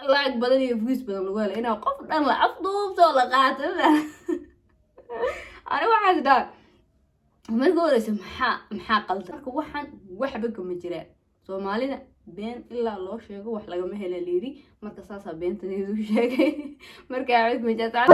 لايك بدن يفوز بدن لقول هنا قف دان لا أفضل ولا قاتل أنا واحد ده ما يقول اسم محا قلت وحبكم مجرى Soomaalida been ilaa loo sheego wax laga ma hela leeri marka saasa beentaniidu sheegay marka aad ma jaataan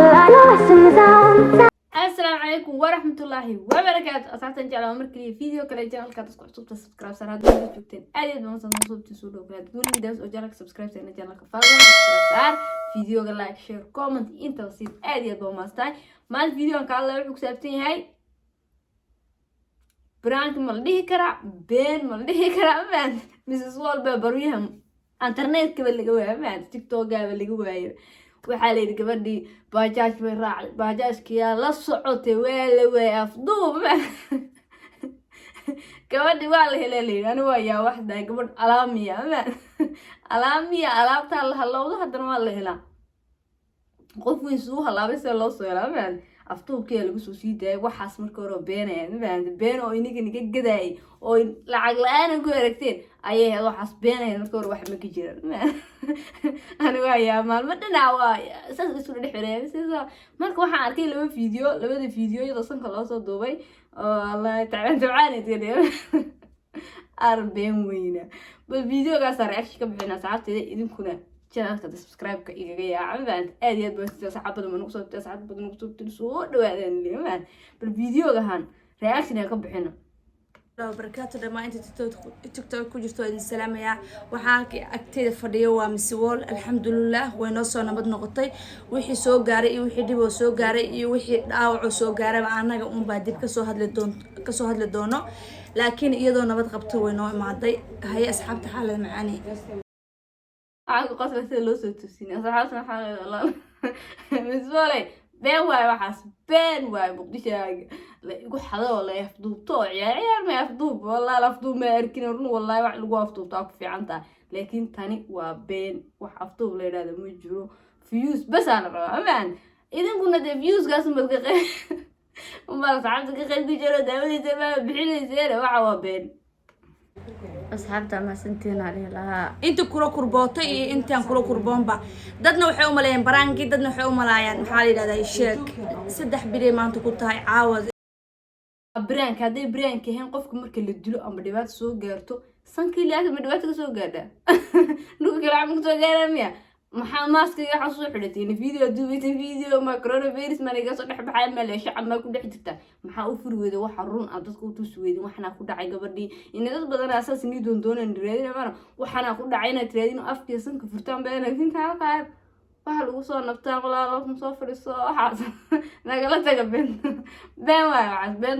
السلام عليكم ورحمة الله وبركاته أسعدتني جعلوا مركلي فيديو كلا جعل كاتس كعصوب تسبسكرايب سراد جوجتين أديد ما صنع صوب تسولو كلا تقول لي داس أجرك سبسكرايب سرنا جعلك فاضل سبسكرايب فيديو لايك شير كومنت أنت وصيد أديد بوماستاي ما الفيديو أنك الله يحب سبتين هاي برانك ملديه كرا بين ملديه كرا مان مسز وول ببرويهم انترنت كبل جواها مان تيك توك جابل جواها وحالي gabadhii baajaaj way raacay baajaajkiyaa la socotay way afduub gabadhii waa la helay anigu ayaa waxda gabadh alaamiya alaabta la halowdo hadana waa la helaa qof weyn soo halaabay si loo soo helaa afduubkii lagu soo sii daayay waxaas markii hore been oo iniga gaday oo lacag la'aan ku aragteen ayay heedo waxaas beenay markii hore wax ma ka jiraan anigu ayaa maalmo dhinac waa saas isku dhixireen sida marka waxaan arkay labada fiidiyooyada sanka loo soo duubay oo Allah ta'ala idin arbeen weyna bal fiidiyoogaas reaction ka bixina saacadteeda idinkuna channelka subscribe ka igaga yaacaan aad iyo aad baan saxaabada ma nuqsoo saxaabada nuqsoo soo dhawaadaan leeyahay bal fiidiyoogahan reaction ka bixina barakaatu dhamaan inta TikTok ku jirto idin salaamaya waxaan agteeda fadhiyo waa Misiwol alxamdulillah way noo soo nabad noqotay wixii soo gaaray iyo wixii dib oo soo gaaray iyo wixii dhaawac soo gaaray anaga baa dib ka soo hadli doono laakiin iyadoo nabad qabto way noo imaaday hay asxaabta xaalad macaani عاقل قصة لو ستوسين أصحابنا حال الله مسؤولي بين واي وحاس بين واي مقديش يقول حدا والله يفضوب طوع عيال ما يفضوب والله لا يفضوب ما أركين رن والله واحد لقوا يفضوب طاق في عنده لكن تاني وبين وحفضوب لي هذا مجرو فيوز بس أنا أمان إذا كنا ده فيوز قاسم بالقطع وما صعبت كخيل بيجرو داودي تمام بحيل زين وعوا بين asxaabta ma santeen عليه laha inta kula kurbootay iyo intaan kula kurboonba dadna waxay u maleeyeen baraanki dadna waxay u maleeyaan maxaa la yiraahdaa sheek saddex bire maanta ku tahay caawad برانك هذا برانك هين قفك مركل الدلو أم بديبات سو جرتو سانكي ليه أكيد بديبات سو جردا نو كلام مكتوب جرا ميا محماس كي حصل حدتين فيديو دوبيتين فيديو ما كورونا فيروس ما نجا صدق بحال ما ليش عم ما كل حدته محاوفر ويدا وحرون أدرس كوتوس ويدا وحنا كودا عي قبردي إن ده بدنا أساس إني دون ندرينا ما وحنا كودا عينا تريدين وأفكي سنك فرتان بينا كنت هالقاب waxaa lagu soo nabtaa qolaalo ku soo fariiso waxaas nagala taga been waxaas been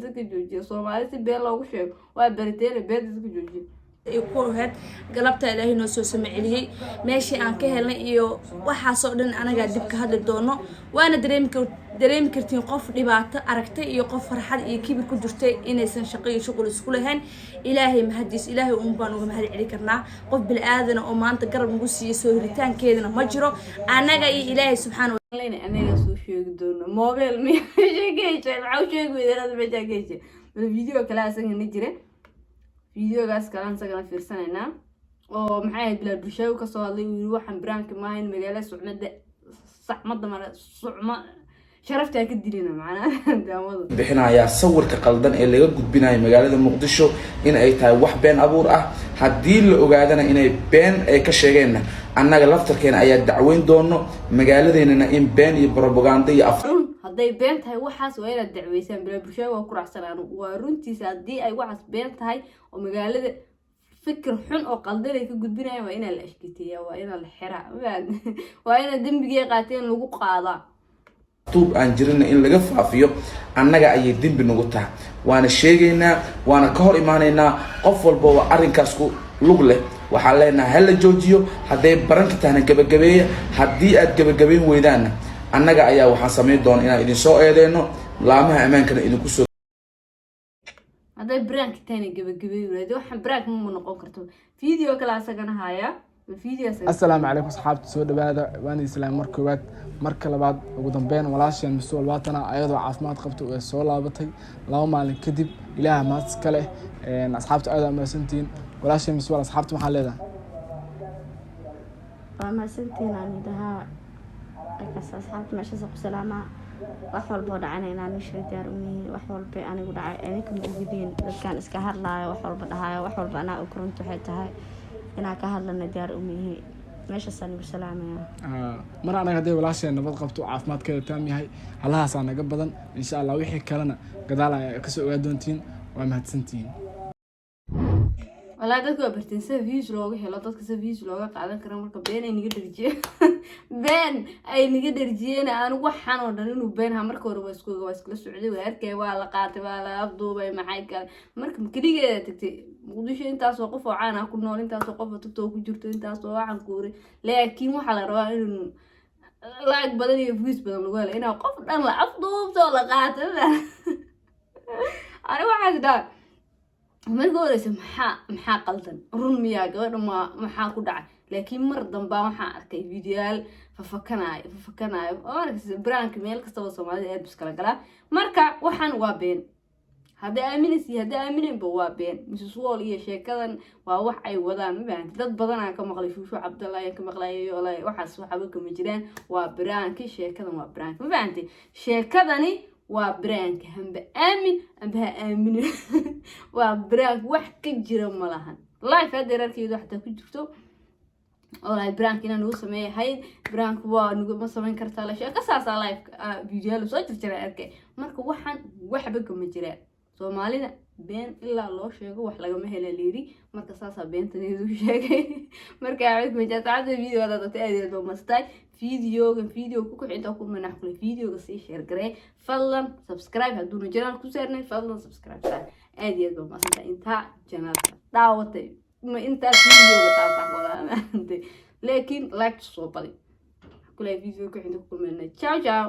dadka joojiye Soomaali si been loogu sheego waa bariteen been dadka joojiye ku had galabta Ilaahay noo soo sameeyay meeshii aan ka helnay iyo waxa soo dhan anaga dib ka hadli doono waana dareemi kartiin qof dhibaato aragtay iyo qof farxad iyo kibir ku jirtay inaysan shaqo iyo shaqo isku lahayn Ilaahay mahadiis Ilaahay baan uga mahad celin karnaa qof bil aadan oo maanta garab nagu siiyay soo hiritaankeedana ma jiro anaga iyo Ilaahay subxaanahu wa ta'ala anaga soo sheegi doono mobile mi sheegay waxa sheegi weerada ma sheegay video kala asan jire فيديوغاس كلام سجل في رسالنا أو معايا بلا بشاو كصالي ويروح برانك ماين مجال سعمة صعمة مرة صعمة شرفت أكيد لنا معنا بحنا يا صور كقلدان اللي جود بناي مجال المقدسو إن أي تاي وح بين أبور هديل وقعدنا إن بين كشجعنا أنا قلفت كان أي دعوين دونه مجال إن بين يبروباغاندي هذي بنت هاي وحاس وين الدعويسان بلا برشاوة وكرع سنان ورنتي سادي أي وحاس بنت هاي ومقالة فكر حن أو قلدنا يكون بناي وين الأشكتية وين الحراء وين الدم بيجي قاتين لقو قاضع طوب أنجرنا إن لقف عفيو أنا جاي الدم بنقطع وأنا شيءنا وأنا كهر إيماننا قفل بوا أرين كاسكو لغله وحلينا هلا جوجيو هذي برانك تهنا جبجبية هدي جبجبين ويدانا annaga ayaa waxaan sameyn doonaa inaan idin soo eedeeno laamaha amaankana idinku soo haday brand tani gabagabay waxaan brand ma noqon karto video kala asagana haya السلام عليكم أصحابتي سو دبادة وأنا إسلام مركوبات مركلة بعد وقدام بين ولاشين مسؤول باتنا أيضا عاصمات قبته وسؤال لابتي لو ما لنكذب إله ما تسكله أصحابتي أيضا ما سنتين ولاشين مسؤول أصحابتي محل هذا فما سنتين أنا دها أكاس أصحاب ماشي سوق سلامة وحول بود عنا إن نشري دار أمي وحول بأنا قد أنا كم أجيبين كان إسكهر لا وحول بدها وحول بأنا أكرمت حتى أنا كهر لنا دار أمي ماشي سنة بسلامة mar anaga haday walaasheen nabad qabto caafimaadkeeda taam yahay halahaas aan naga badan insha Allah wixii kalena gadaal ay ka soo ogaa doontiin waa mahadsantiin والله dadku waa barteen sida views looga helo dadka sida views looga qaadan karo marka been ay niga dharjiye been ay niga dharjiyeen aan waxaan oo dhan inuu been ha marka hore waa iskula socday waa arkay waa la qaatay waa la afduubay maxay kale marka kaligeeda tagtay muqdisho intaas oo qof oo caan ah ku nool intaas oo qof oo TikTok ku jirto intaas oo waxaan ku uri laakiin waxa la rabaa inuu like badan iyo views badan lagu helo inaa qof dhan la afduubto la qaatay ani waxaan daa marka horeysa maxaa qaldan run miyaa gabadha maxaa ku dhacay laakiin mar dambe waxaan arkay fiidiyoyaal fafakanayo oo arkaysa brank meel kastaba Soomaalida aad biskala galaa marka waxaan waa been hadda aaminaysi hadda aaminayba waa been Mrs. Wall iyo sheekadan waa wax ay wadaan ma baahan dad badan aan ka maqlay Shushu Cabdullaahi ka maqlay waxaas waxba kama jiraan waa brank sheekadan waa brank ma baahan sheekadani waa brank hamba aamin amba aamin waa brank wax ka jira malahan live hada rarkeedu xataa ku jirto oo live brank inaan ugu sameeyahay brank waa nugu ma sameyn kartaa la sheeka saasa live video la soo jirtay arkay marka waxaan waxba kama jiraan Soomaalida been ilaa loo sheego wax laga ma hela leeri marka saasa beentaniidu sheegay marka aad ma jataada video wada dadka oo mastay video ku xinta ku manax kule videoga si share garee fadlan subscribe haduu jiraan ku saarnay fadlan subscribe aad iyo aad ma santa inta channelka daawatay ma inta videoga taabta wala laakiin like soo badi kule video ku xinta ku manax ciao